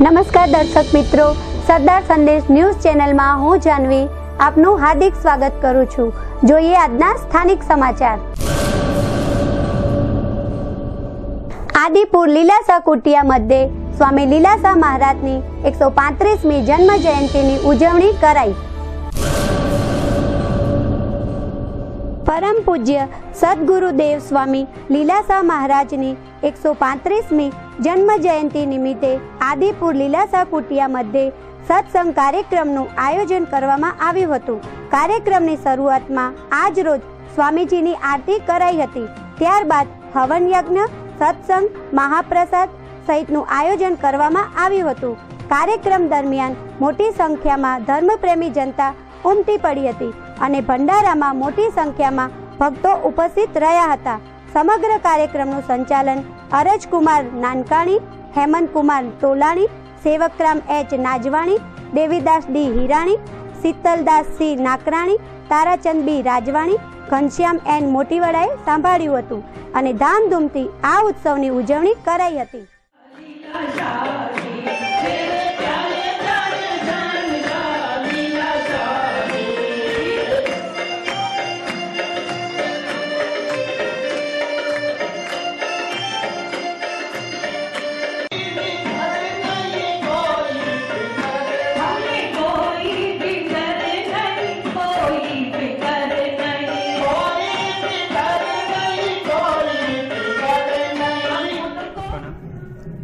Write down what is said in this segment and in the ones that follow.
નમસ્કાર દર્શક મિત્રો, સરદાર સંદેશ ન્યૂઝ ચેનલમાં હું જાનવી આપનું હાર્દિક સ્વાગત કરું છું। જોઈએ આજના સ્થાનિક સમાચાર। આદિપુર લીલાશાહ કુટિયા મધ્યે સ્વામી લીલાશાહ મહારાજની 135મી જન્મ જયંતિની ઉજવણી કરાઈ। પરમ પૂજ્ય સદગુરુદેવ સ્વામી લીલાશાહ મહારાજની 135મી જન્મ જયંતિ નિમિત્તે આદિપુર લીલાશાહ કુટિયા મધ્યે સત્સંગ કાર્યક્રમનું આયોજન કરવામાં આવ્યું હતું। કાર્યક્રમની શરૂઆતમાં આજ રોજ સ્વામીજીની આરતી કરાઈ હતી। ત્યારબાદ હવન યજ્ઞ, સત્સંગ, મહાપ્રસાદ સહિતનું આયોજન કરવામાં આવ્યું હતું। કાર્યક્રમ દરમિયાન મોટી સંખ્યામાં ધર્મપ્રેમી જનતા ઉમટી પડી હતી અને ભંડારામાં મોટી સંખ્યામાં ભક્તો ઉપસ્થિત રહ્યા હતા। સમગ્ર કાર્યક્રમનું સંચાલન Arajkumar Nankani, Hemantkumar Tolani, Sevakram H Najwani, Devidas D Hirani, Shitaldas C Nakrani, Tarachand B Rajwani, Ghanshyam N મોટીવાડાએ સંભાળ્યું હતું અને ધામધૂમથી આ ઉત્સવની ઉજવણી કરાઈ હતી।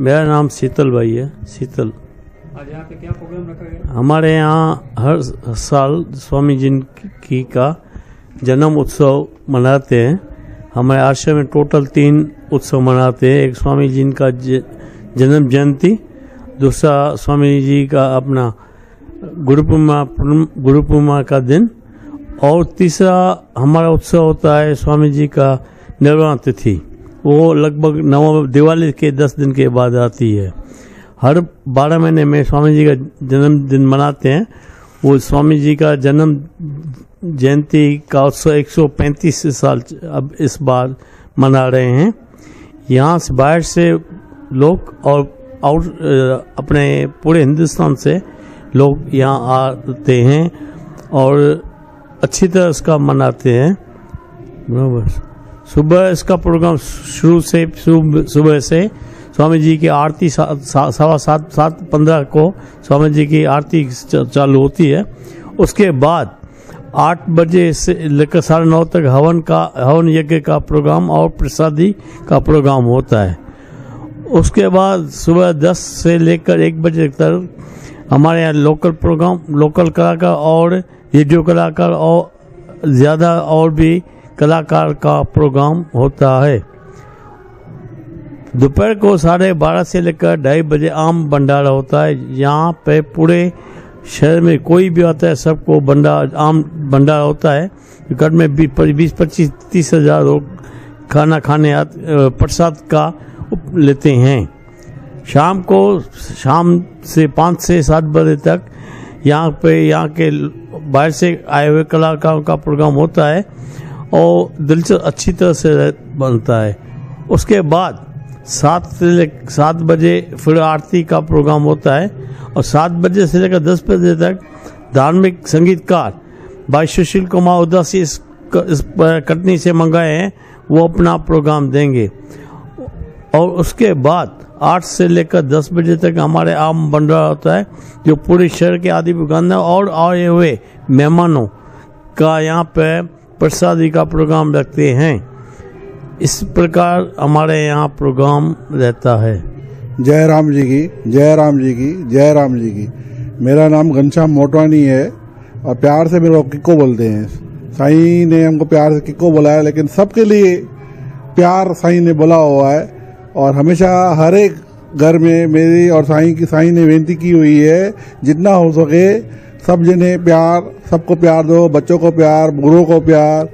मेरा नाम शीतल भाई है। शीतल, आज यहाँ पे क्या प्रोग्राम रखा गया? हमारे यहाँ हर साल स्वामी जी की का जन्म उत्सव मनाते हैं। हमारे आश्रम में टोटल 3 उत्सव मनाते हैं। एक स्वामी जी का जन्म जयंती, दूसरा स्वामी जी का अपना गुरु पूर्णिमा का दिन, और तीसरा हमारा उत्सव होता है स्वामी जी का निर्वाण तिथि। वो लगभग नवंबर दिवाली के 10 दिन के बाद आती है। हर 12 महीने में स्वामी जी का जन्मदिन मनाते हैं। वो स्वामी जी का जन्म जयंती का उत्सव 135 साल अब इस बार मना रहे हैं। यहाँ से बाहर से लोग और अपने पूरे हिंदुस्तान से लोग यहाँ आते हैं और अच्छी तरह इसका मनाते हैं। बराबर सुबह इसका प्रोग्राम सुबह से स्वामी जी की आरती 7:15 को स्वामी जी की आरती चालू होती है। उसके बाद 8 बजे से लेकर 9:30 तक हवन यज्ञ का प्रोग्राम और प्रसादी का प्रोग्राम होता है। उसके बाद सुबह 10 से लेकर 1 बजे तक हमारे यहाँ लोकल कलाकार और रेडियो कलाकार और ज़्यादा और भी कलाकार का प्रोग्राम होता है। दोपहर को 12:30 से लेकर 2:30 बजे आम भंडारा होता है। यहाँ पे पूरे शहर में कोई भी आता है सबको आम भंडारा होता है। घर में 20-25-30 हजार लोग खाना खाने प्रसाद का लेते हैं। शाम से 5 से 7 बजे तक यहाँ के बाहर से आए हुए कलाकारों का प्रोग्राम होता है और दिलचस्प अच्छी तरह से बनता है। उसके बाद 7 बजे फिर आरती का प्रोग्राम होता है और 7 बजे से लेकर 10 बजे तक धार्मिक संगीतकार भाई सुशील कुमार उदासी इस कटनी से मंगाए हैं, वो अपना प्रोग्राम देंगे। और उसके बाद 8 से लेकर 10 बजे तक हमारे आम भंडारा होता है, जो पूरे शहर के आदिपुर गांधी और आए हुए मेहमानों का यहाँ पे प्रसादी का प्रोग्राम रखते हैं। इस प्रकार हमारे यहाँ प्रोग्राम रहता है। जय राम जी की, जय राम जी की, जय राम जी की। मेरा नाम घनश्याम मोटवानी है और प्यार से मेरे को किक्को बोलते हैं। साईं ने हमको प्यार से किक्को बुलाया, लेकिन सबके लिए प्यार साईं ने बोला हुआ है और हमेशा हर एक घर में मेरी और साईं ने विनती की हुई है, जितना हो सके सब जने प्यार, सबको प्यार दो, बच्चों को प्यार, बुढ़ों को प्यार,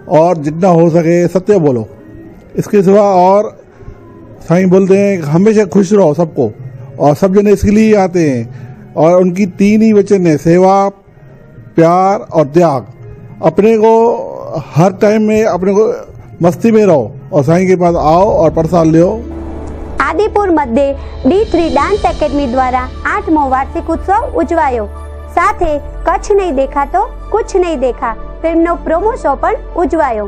और जितना हो सके सत्य बोलो। इसके सिवा और साईं बोलते हैं हमेशा खुश रहो सबको, और सब जने इसके लिए आते हैं। और उनकी 3 ही वचन है, सेवा, प्यार और त्याग। अपने को हर टाइम में अपने को मस्ती में रहो और साईं के पास आओ और प्रसाद लो। આદિપુર મધ્યે D3 ડાન્સ એકેડમી દ્વારા 8મો વાર્ષિક ઉત્સવ ઉજવાયો। સાથે કચ્છ નહીં દેખા તો કુછ નહીં દેખા ફિલ્મનો પ્રોમો શો પણ ઉજવાયો।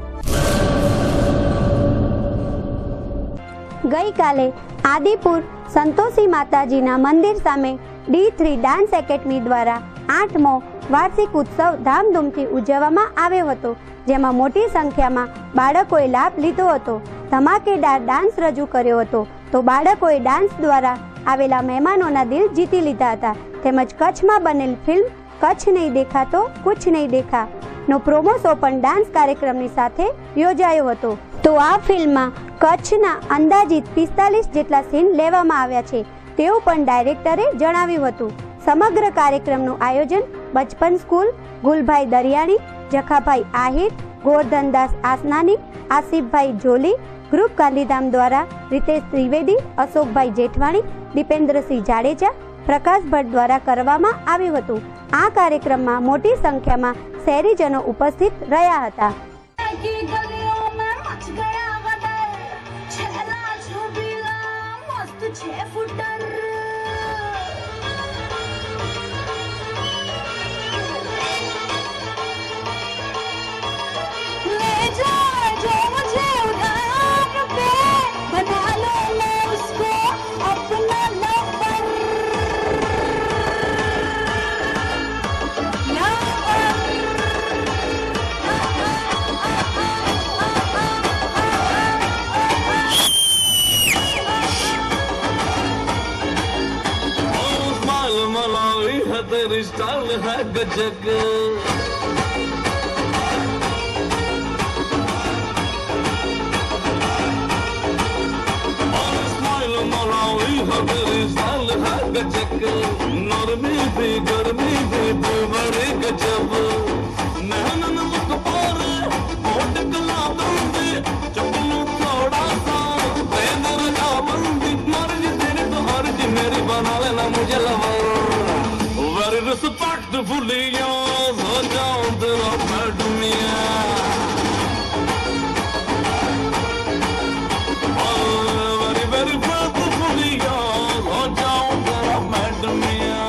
ગઈકાલે આદિપુર સંતોષી માતાજીના મંદિર સામે D3 ડાન્સ એકેડમી દ્વારા 8મો વાર્ષિક ઉત્સવ ધામધૂમથી ઉજવવામાં આવ્યો હતો, જેમાં મોટી સંખ્યામાં બાળકોએ લાભ લીધો હતો। ધમાકેદાર ડાન્સ રજૂ કર્યો હતો તો બાળકોએ ડાન્સ દ્વારા આવેલા મહેમાનોના દિલ જીતી લીધા હતા। તેમજ કચ્છમાં બનેલ ફિલ્મ કચ્છ નહીં દેખા તો કુછ નહીં દેખા નો પ્રોમો શો પણ ડાન્સ કાર્યક્રમની સાથે યોજાયો હતો। તો આ ફિલ્મમાં કચ્છના અંદાજિત 45 જેટલા સીન લેવામાં આવ્યા છે તેવું પણ ડાયરેક્ટરે જણાવ્યું હતું। સમગ્ર કાર્યક્રમનું આયોજન બચપન સ્કૂલ, ગુલભાઈ દરિયાણી, જખાભાઈ આહિર, ગોરધનદાસ આસનાની, આસિફભાઈ જોલી, ગ્રુપ ગાંધીધામ દ્વારા રીતેશ ત્રિવેદી, અશોકભાઈ જેઠવાણી, દીપેન્દ્રસિંહ જાડેજા, પ્રકાશ ભટ્ટ દ્વારા કરવામાં આવ્યું હતું। આ કાર્યક્રમમાં મોટી સંખ્યામાં શહેરીજનો ઉપસ્થિત રહ્યા હતા। तेरी स्टाइल है गजब, स्माइल मलावी है तेरी स्टाइल है गजब, नरमी भी गर्मी भी बड़े गजब, मेहनत मुख पर होट गला दूंगी चपलू थोड़ा सा बेदर का बंदी मर्जी तेरी तो हर्जी मेरी बना लेना मुझे लवर। Respectfully yours, हो जाऊं तेरा मैडमिया, very very respectfully yours, हो जाऊं तेरा मैडमिया।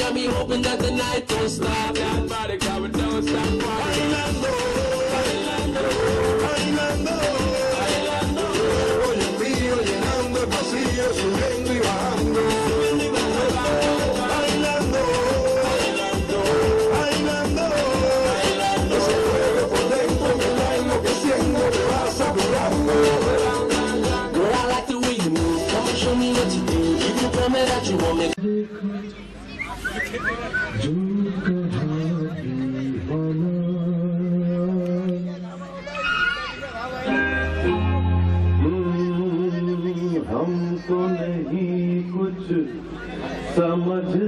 Got me hoping that the night don't stop. That body got me don't stop. Bailando, bailando, bailando, bailando. Oye mío llenando el vacío, subiendo y bajando. Bailando, bailando, bailando, bailando. Ese fuego por dentro me va enloqueciendo, me va saturando. Girl, I like the way you move. Come and show me what you do. You can tell me that you want me.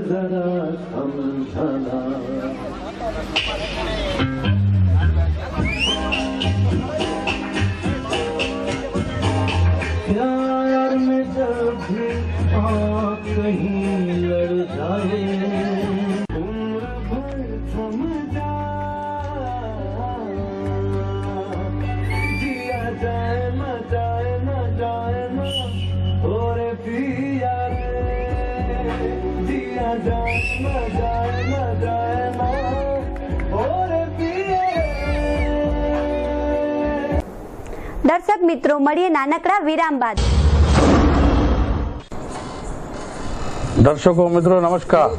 जरा समझाना। प्यार में जब भी आँख कहीं लड़ जाए, उम्र भर थम जा, जिया जाए न जाए न जाए न, और पिया रे, जिया जाए न जाए न जाए न, और पिया रे। દર્શક મિત્રો, મળીએ નાનકડા વિરામ બાદ। દર્શકો મિત્રો નમસ્કાર,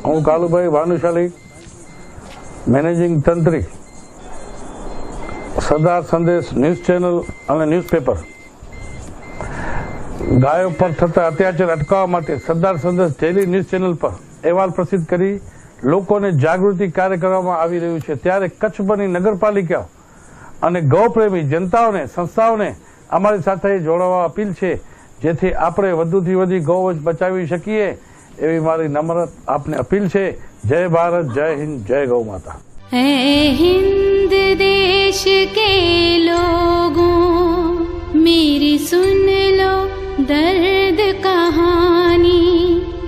હું કાલુભાઈ ભાનુશાલી, મેનેજિંગ તંત્રી, સરદાર સંદેશ ન્યૂઝ ચેનલ અને ન્યૂઝપેપર। ગાયો પર થતા અત્યાચાર અટકાવવા માટે સરદાર સંદેશ ડેલી ન્યૂઝ ચેનલ પર અહેવાલ પ્રસિદ્ધ કરી લોકોને જાગૃતિ કાર્ય કરવામાં આવી રહ્યું છે। ત્યારે કચ્છભરની નગરપાલિકા અને ગૌપ્રેમી જનતાઓને, સંસ્થાઓને અમારી સાથે જોડાવા અપીલ છે, જેથી આપણે વધુથી વધુ ગૌવંશ બચાવી શકીએ એવી મારી નમ્ર આપને અપીલ છે। જય ભારત, જય હિન્દ, જય ગૌ માતા। है हिंद देश के लोगों, मेरी सुन लो दर्द कहानी।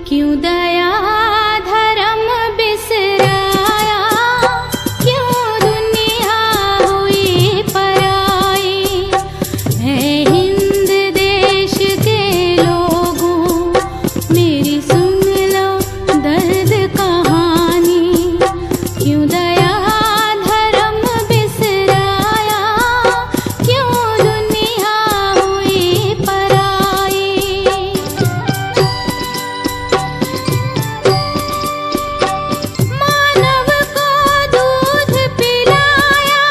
क्यों दया धर्म बिसराया, क्यों दुनिया हुई पराई। है हिंद देश के लोगों, मेरी सुन लो दर्द कहानी। क्यों दया धर्म बिसराया, क्यों दुनिया हुई पराई। मानव को दूध पिलाया,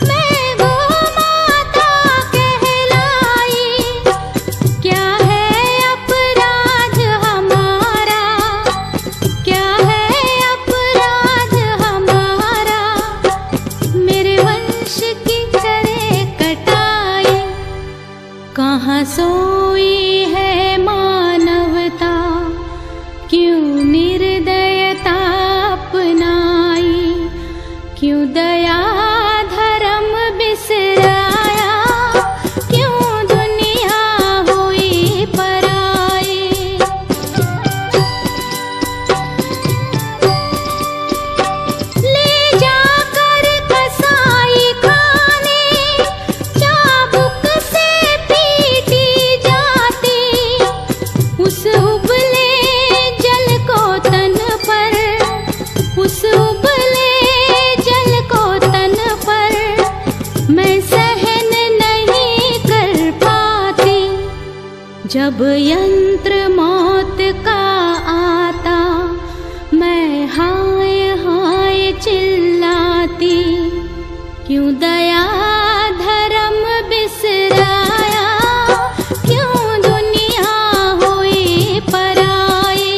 मैं गौ माता कहलाई। क्या है अपराध हमारा, क्या है अपराध हमारा। मेरे वंश की करे कटाई, कहाँ सोई है मानवता। क्यों निर्दयता अपनाई, क्यों दया धर्म बिसराया, क्यों दुनिया हुई पराई। ले जाकर कसाई खाने, चाबुक से पीटी जाती। उस उबले जल को तन पर, उस उबले जल को तन पर मैं सहन नहीं कर पाती। जब यंत्र मौत का आता, मैं हाय हाय चिल्लाती। क्यों दया धर्म बिसराया, क्यों दुनिया हुई पराई।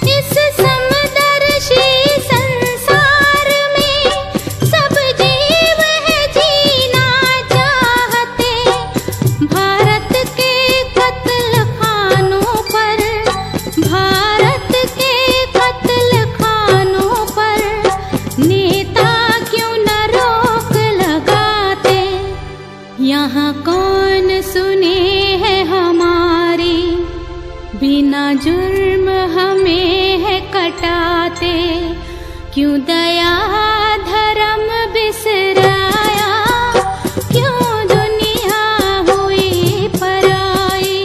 इस समदर्शी संसार में सब जीव है जीना चाहते। भारत के कत्ल खानों पर, भारत के कत्ल खानों पर नेता क्यों न रोक लगाते। यहाँ कौन सुने है हमारी, बिना जुर्म हमें है कटाते। क्यों दया धर्म बिसराया, क्यों दुनिया हुई पराई।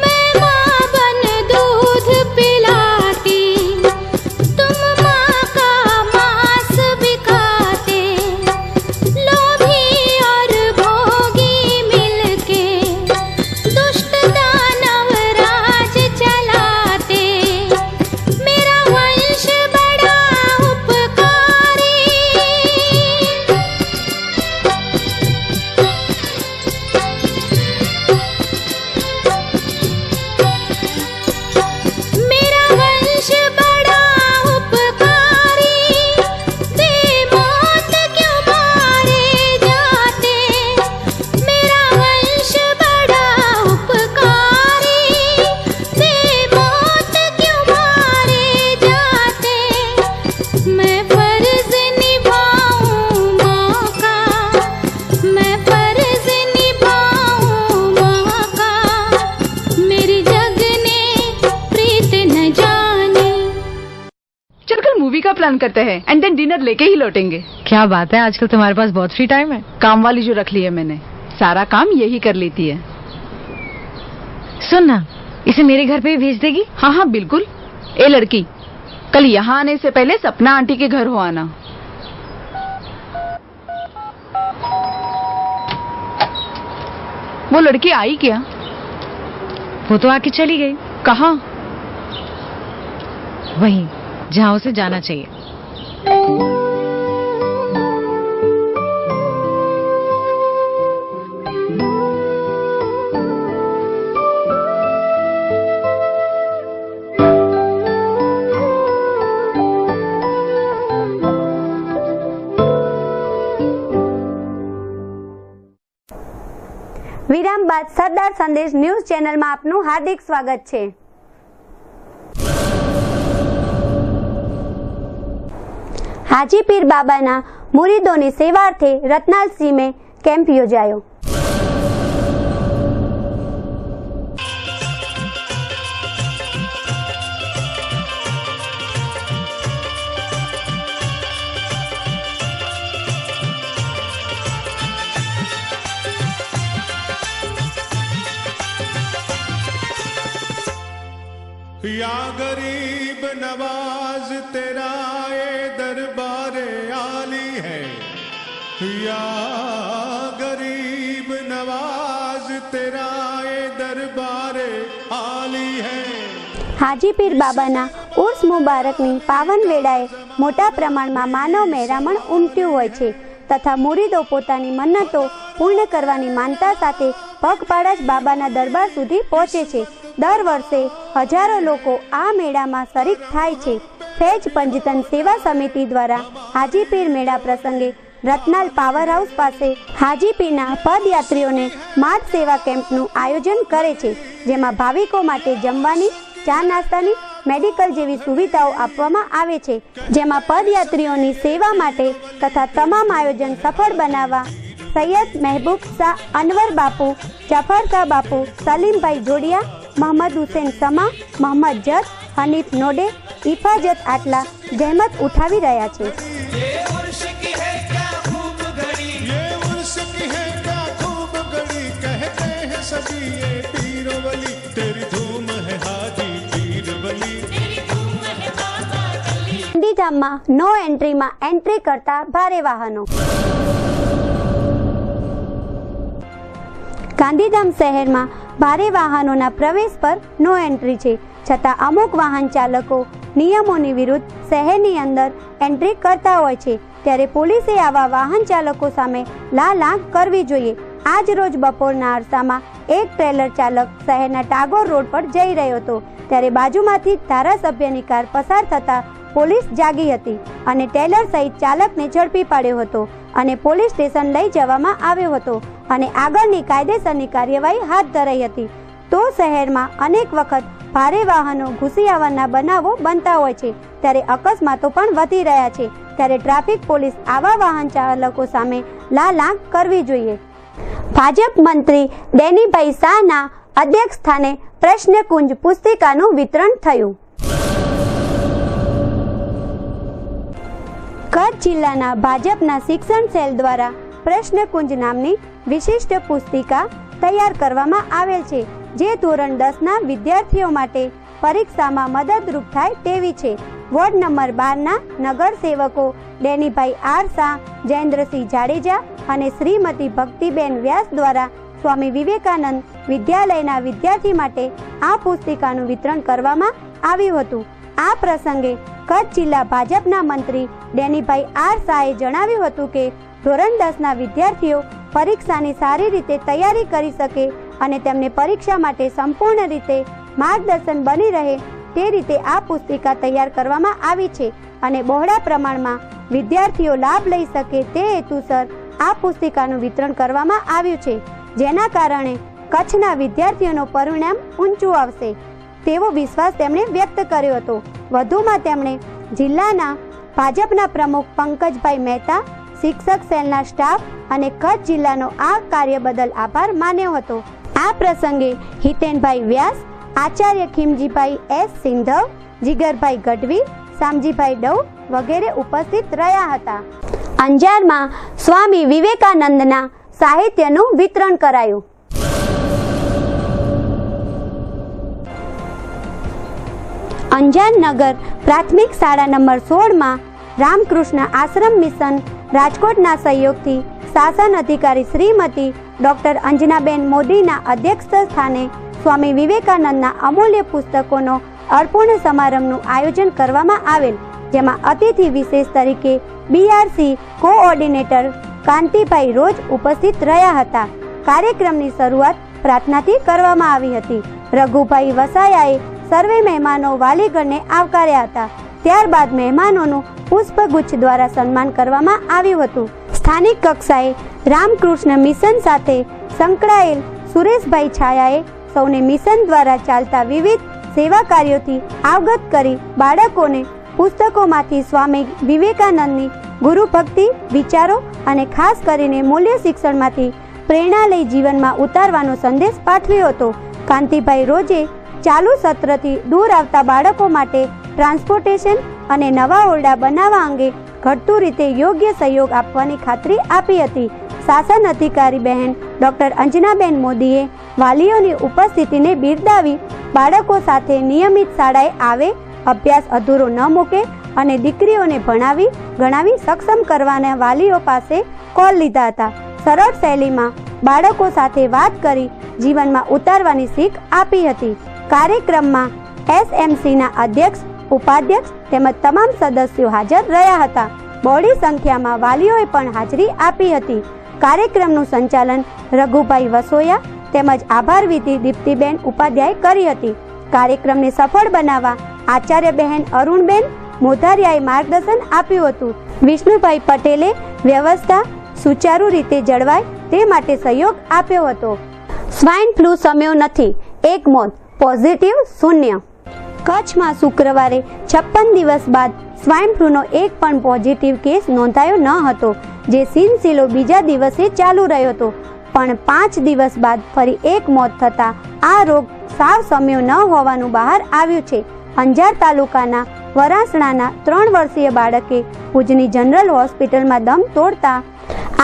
मैं माँ बन दूध पिलाती, तुम माँ का मांस बिकाते। लोभी और भोगी मिल प्लान करते हैं एंड देन डिनर लेके ही लौटेंगे। क्या बात है, आजकल तुम्हारे पास बहुत फ्री टाइम है। काम वाली जो रख ली है मैंने, सारा काम यही कर लेती है। सुन ना, इसे मेरे घर पे भी भेज देगी? हाँ हाँ बिल्कुल। ए लड़की, कल यहाँ आने से पहले सपना आंटी के घर हो आना। वो लड़की आई क्या? वो तो आके चली गई। कहाँ? वहीं जहाँ उसे जाना चाहिए। વિરામ બાદ સરદાર સંદેશ ન્યૂઝ ચેનલમાં આપનું હાર્દિક સ્વાગત છે। હાજી પીર બાબાના મુરીદોની સેવાર્થે રત્નાલસીમે કેમ્પ યોજાયો। या गरीब नवाज तेरा ये दरबारे आली है, या गरीब नवाज तेरा ये दरबारे आली है। હાજી પીર બાબાના ઉર્સ મુબારકની પાવન વેળાએ મોટા પ્રમાણમાં માનવ મહેરામણ ઉમટ્યું હોય છે તથા મુરીદો પોતાની મન્નતો પૂર્ણ કરવાની માનતા સાથે પગપાળા જ બાબાના દરબાર સુધી પહોંચે છે। દર વર્ષે હજારો લોકો આ મેળામાં શરીક થાય છે। ફેજ પંચતન સેવા સમિતિ દ્વારા હાજી પીર મેળા પ્રસંગે રત્નાલ પાવર હાઉસ પાસે હાજી પીરના પદયાત્રીઓને માર્ગ સેવા કેમ્પનું આયોજન કરે છે, જેમાં ભાવિકો માટે જમવાની, ચા નાસ્તાની, મેડિકલ જેવી સુવિધાઓ આપવામાં આવે છે, જેમાં પદયાત્રીઓની સેવા માટે તથા તમામ આયોજન સફળ બનાવવા સૈયદ મહેબૂબ શાહ અનવર બાપુ, જફર શાહ બાપુ, સલીમભાઈ જોડિયા, મોહમ્મદ હુસેન સમા, મોહમ્મદ જત, હનીફ નોડે, ઇફાજત આટલા જહેમત ઉઠાવી રહ્યા છે। ગાંધીધામમાં નો એન્ટ્રીમાં એન્ટ્રી કરતા ભારે વાહનો। ગાંધીધામ શહેરમાં ભારે વાહનોના પ્રવેશ પર નો એન્ટ્રી છે, છતાં અમુક વાહન ચાલકો નિયમોની વિરુદ્ધ શહેરની અંદર એન્ટ્રી કરતા હોય છે, ત્યારે પોલીસે આવા વાહન ચાલકો સામે લાલ આંખ કરવી જોઈએ। આજ રોજ બપોરના અરસામાં એક ટ્રેલર ચાલક શહેરના ટાગોર રોડ પર જઈ રહ્યો હતો, ત્યારે બાજુમાંથી ધારાસભ્યની કાર પસાર થતા પોલીસ જાગી હતી અને ટેલર સહિત ચાલકને ઝડપી પાડ્યો હતો અને પોલીસ સ્ટેશન લઈ જવામાં આવ્યો હતો અને આગળની કાયદેસરની કાર્યવાહી હાથ ધરાઈ હતી। તો શહેરમાં અનેક વખત ભારે વાહનો ઘૂસી આવવાના બનાવો બનતા હોય છે, ત્યારે અકસ્માતો પણ વધી રહ્યા છે, ત્યારે ટ્રાફિક પોલીસ આવા વાહન ચાલકો સામે લાલ આંખ કરવી જોઈએ। ભાજપ મંત્રી ડેનીભાઈ શાહના અધ્યક્ષ સ્થાને પ્રશ્નકુંજ પુસ્તિકાનું વિતરણ થયું। કચ્છ જિલ્લાના ભાજપના શિક્ષણ સેલ દ્વારા પ્રશ્નકુંજ નામની વિશિષ્ટ પુસ્તિકા તૈયાર કરવામાં આવેલ છે, જે ધોરણ 10ના વિદ્યાર્થીઓ માટે પરીક્ષામાં મદદરૂપ થાય તેવી છે। વોર્ડ નંબર 12ના નગર સેવકો ડેનીભાઈ આર શાહ, જયેન્દ્રસિંહ જાડેજા અને શ્રીમતી ભક્તિબેન વ્યાસ દ્વારા સ્વામી વિવેકાનંદ વિદ્યાલયના વિદ્યાર્થી માટે આ પુસ્તિકાનું વિતરણ કરવામાં આવ્યું હતું। આ પ્રસંગે કચ્છ જિલ્લા ભાજપના મંત્રી ડેનીભાઈ આર શાહે જણાવ્યું હતું કે ધોરણ 10ના વિદ્યાર્થીઓ પરીક્ષાની સારી રીતે તૈયારી કરી શકે અને તેમને પરીક્ષા માટે સંપૂર્ણ રીતે માર્ગદર્શન બની રહે તે રીતે આ પુસ્તિકા તૈયાર કરવામાં આવી છે અને બહોળા પ્રમાણમાં વિદ્યાર્થીઓ લાભ લઈ શકે તે હેતુસર આ પુસ્તિકાનું વિતરણ કરવામાં આવ્યું છે, જેના કારણે કચ્છના વિદ્યાર્થીઓનું પરિણામ ઊંચું આવશે તેવો વિશ્વાસ તેમણે વ્યક્ત કર્યો હતો। વધુમાં તેમણે જિલ્લાના ભાજપના પ્રમુખ પંકજભાઈ મહેતા, શિક્ષક સેલના સ્ટાફ અને કચ્છ જિલ્લાનો આ કાર્ય બદલ આભાર માન્યો હતો। આ પ્રસંગે હિતેનભાઈ વ્યાસ, આચાર્ય ખીમજીભાઈ એસ સિંધવ, જીગરભાઈ ગઢવી, શામજીભાઈ ડવ, વગેરે ઉપસ્થિત રહ્યા હતા. અંજારમાં સ્વામી વિવેકાનંદના સાહિત્યનું વિતરણ કરાયું. અંજાર નગર પ્રાથમિક શાળા નંબર 16માં રામકૃષ્ણ આશ્રમ મિશન રાજકોટના સહયોગથી શાસન અધિકારી શ્રીમતી ડોક્ટર અંજનાબેન મોદીના અધ્યક્ષ સ્થાને સ્વામી વિવેકાનંદના અમૂલ્ય પુસ્તકોનો અર્પણ સમારંભનું આયોજન કરવામાં આવેલ, જેમાં અતિથિ વિશેષ તરીકે બીઆરસી કોઓર્ડિનેટર કાંતિભાઈ રોજ ઉપસ્થિત રહ્યા હતા. કાર્યક્રમની શરૂઆત પ્રાર્થનાથી કરવામાં આવી હતી. રઘુભાઈ વસાયાએ સર્વે મહેમાનો વાલીગણને આવકાર્યા હતા. ત્યારબાદ મહેમાનોનું પુષ્પગુચ્છ દ્વારા સન્માન કરવામાં આવ્યું હતું. સ્થાનિક કક્ષાએ રામકૃષ્ણ મિશન સાથે સંકળાયેલ સુરેશભાઈ છાયાએ સૌને મિશન દ્વારા ચાલતા વિવિધ સેવા કાર્યોથી અવગત કરી બાળકોને પુસ્તકોમાંથી સ્વામી વિવેકાનંદની ગુરુભક્તિ વિચારો અને ખાસ કરીને મૂલ્ય શિક્ષણમાંથી પ્રેરણા લઈ જીવનમાં ઉતારવાનો સંદેશ પાઠવ્યો હતો. કાંતિભાઈ રોજે ચાલુ સત્રથી દૂર આવતા બાળકો માટે ટ્રાન્સપોર્ટેશન અને નવા ઓરડા બનાવવા અંગે ઘટતું રીતે યોગ્ય સહયોગ આપવાની ખાતરી આપી હતી. શાસન અધિકારી બહેન ડોક્ટર અંજનાબેન મોદીએ વાલીઓની ઉપસ્થિતિને બિરદાવી બાળકો સાથે નિયમિત શાળાએ આવે, અભ્યાસ અધૂરો ન મૂકે અને દીકરીઓને ભણાવી ગણાવી સક્ષમ કરવાના વાલીઓ પાસે કોલ લીધા હતા. સરળ શૈલીમાં બાળકો સાથે વાત કરી જીવનમાં ઉતારવાની શીખ આપી હતી. કાર્યક્રમમાં એસએમસીના અધ્યક્ષ, ઉપાધ્યક્ષ તેમજ તમામ સદસ્યો હાજર રહ્યા હતા. બહોળી સંખ્યામાં વાલીઓએ પણ હાજરી આપી હતી. કાર્યક્રમનું સંચાલન રઘુભાઈ વસોયા તેમજ આભાર વિધિ દીપ્તિબેન ઉપાધ્યાય કરી હતી. કાર્યક્રમને સફળ બનાવવા આચાર્ય બહેન અરુણબેન મોધારિયાએ માર્ગદર્શન આપ્યું હતું. વિષ્ણુભાઈ પટેલે વ્યવસ્થા સુચારુ રીતે જળવાય તે માટે સહયોગ આપ્યો હતો. સ્વાઇન ફ્લૂ સમ્યો નથી, એક મોત, પોઝિટિવ 0. કચ્છમાં શુક્રવારે 56 દિવસ બાદ સ્વાઇન ફ્લૂનો એક પણ પોઝિટિવ કેસ નોંધાયો ન હતો, જે સિલસિલો બીજા દિવસે ચાલુ રહ્યો હતો. પણ 5 દિવસ બાદ ફરી એક મોત થતાં આ રોગ સાવ સમ્યો ન હોવાનું બહાર આવ્યું છે. અંજાર તાલુકાના વરાસણાના 3 વર્ષીય બાળકે ભુજની જનરલ હોસ્પિટલમાં દમ તોડતા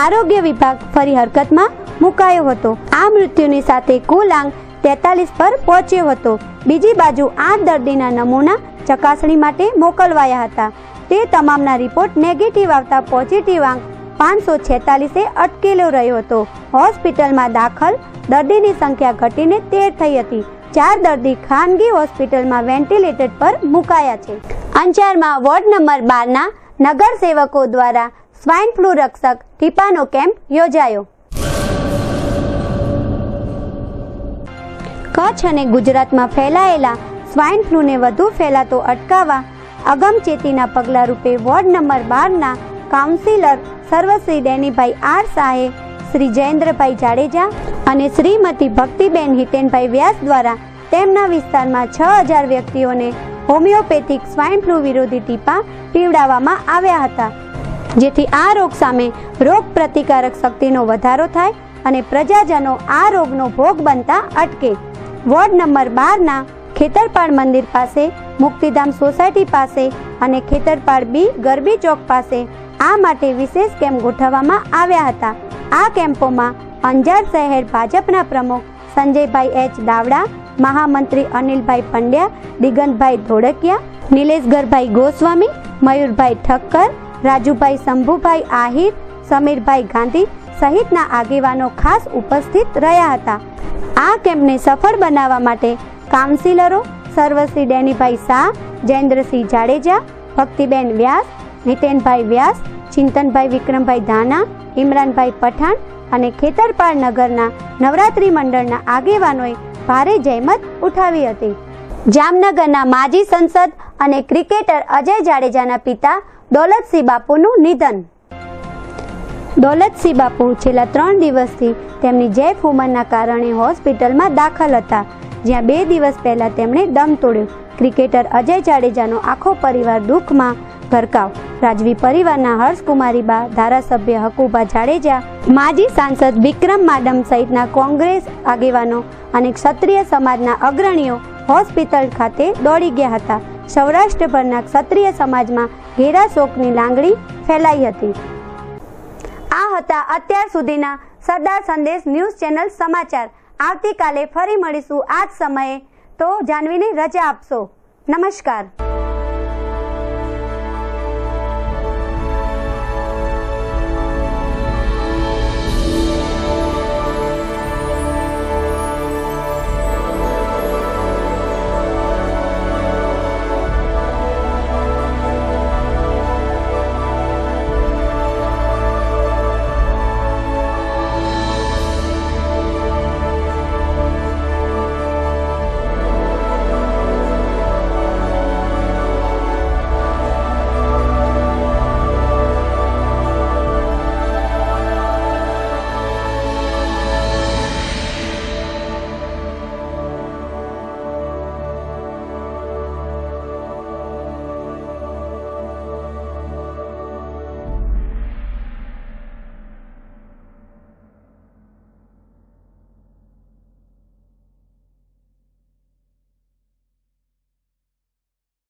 આરોગ્ય વિભાગ ફરી હરકતમાં મુકાયો હતો. આ મૃત્યુની સાથે કુલ આંક 43 પર પહોંચ્યો હતો. બીજી બાજુ 8 દર્દીના નમૂના ચકાસણી માટે મોકલવાયા હતા. તે તમામના રિપોર્ટ નેગેટિવ આવતા પોઝિટિવ આંક 546 અટકેલો રહ્યો હતો. હોસ્પિટલમાં દાખલ દર્દીની સંખ્યા ઘટીને 13 થઈ હતી. 4 દર્દી ખાનગી હોસ્પિટલમાં વેન્ટિલેટર પર મુકાયા છે. અંજારમાં વોર્ડ નંબર 12ના નગરસેવકો દ્વારા સ્વાઇન ફ્લૂ રક્ષક ટીપાનો કેમ્પ યોજાયો. કચ્છ અને ગુજરાતમાં ફેલાયેલા સ્વાઇન ફ્લૂને વધુ ફેલાતો અટકાવવા અગમચેતીના પગલાં રૂપે વોર્ડ નંબર 12ના કાઉન્સિલર સર્વશ્રી ડેનીભાઈ આર શાહે, શ્રી જયેન્દ્રભાઈ જાડેજા અને શ્રીમતી ભક્તિબેન હિતેનભાઈ વ્યાસ દ્વારા તેમના વિસ્તારમાં 6000 વ્યક્તિઓને હોમિયોપેથિક સ્વાઇન ફ્લૂ વિરોધી ટીપા પીવડાવવામાં આવ્યા હતા, જેથી આ રોગ સામે રોગ પ્રતિકારક શક્તિનો વધારો થાય અને પ્રજાજનો આ રોગનો ભોગ બનતા અટકે. વોર્ડ નંબર 12ના ખેતરપાળ મંદિર પાસે, મુક્તિધામ સોસાયટી પાસે અને ખેતરપાળ બી ગરબી ચોક પાસે આ માટે વિશેષ કેમ્પ ગોઠવવામાં આવ્યા હતા. આ કેમ્પોમાં અંજાર શહેર ભાજપના પ્રમુખ સંજયભાઈ એચ દાવડા, મહામંત્રી અનિલભાઈ પંડ્યા, દિગંતભાઈ ધોળકિયા, નિલેશગરભાઈ ગોસ્વામી, મયુરભાઈ ઠક્કર, રાજુભાઈ શંભુભાઈ આહિર, સમીરભાઈ ગાંધી સહિતના આગેવાનો ખાસ ઉપસ્થિત રહ્યા હતા. આ કેમ્પને સફળ બનાવવા માટે કાઉન્સિલરો સર્વશ્રી ડેનીભાઈ શાહ, જયેન્દ્રસિંહ જાડેજા, ભક્તિબેન વ્યાસ, હિતેનભાઈ વ્યાસ, ચિંતનભાઈ વિક્રમભાઈ ધાના, ઇમરાનભાઈ પઠાણ અને ખેતરપાળ નગરના નવરાત્રી મંડળના આગેવાનોએ ભારે જહેમત ઉઠાવી હતી. જામનગરના માજી સંસદ અને ક્રિકેટર અજય જાડેજાના પિતા દોલતસિંહ બાપુનું નિધન. દોલતસિંહ બાપુ છેલ્લા 3 દિવસથી તેમની જેફ ઉંમરના કારણે હોસ્પિટલમાં દાખલ હતા, જ્યાં 2 દિવસ પહેલા તેમણે દમ તોડ્યો. ક્રિકેટર અજય જાડેજાનો આખો પરિવાર દુઃખમાં ગરકાવ. રાજવી પરિવારના હર્ષકુમારીબા, ધારાસભ્ય હકુબા જાડેજા, માજી સાંસદ વિક્રમ માડમ સહિતના કોંગ્રેસ આગેવાનો અને ક્ષત્રિય સમાજના અગ્રણીઓ હોસ્પિટલ ખાતે દોડી ગયા હતા. સૌરાષ્ટ્રભરના ક્ષત્રિય સમાજમાં ઘેરા શોકની લાગણી ફેલાઈ હતી. આ હતા અત્યાર સુધીના સરદાર સંદેશ ન્યૂઝ ચેનલ સમાચાર. આવતીકાલે ફરી મળીશું આ જ સમયે. તો જાનવીને રજા આપશો. નમસ્કાર.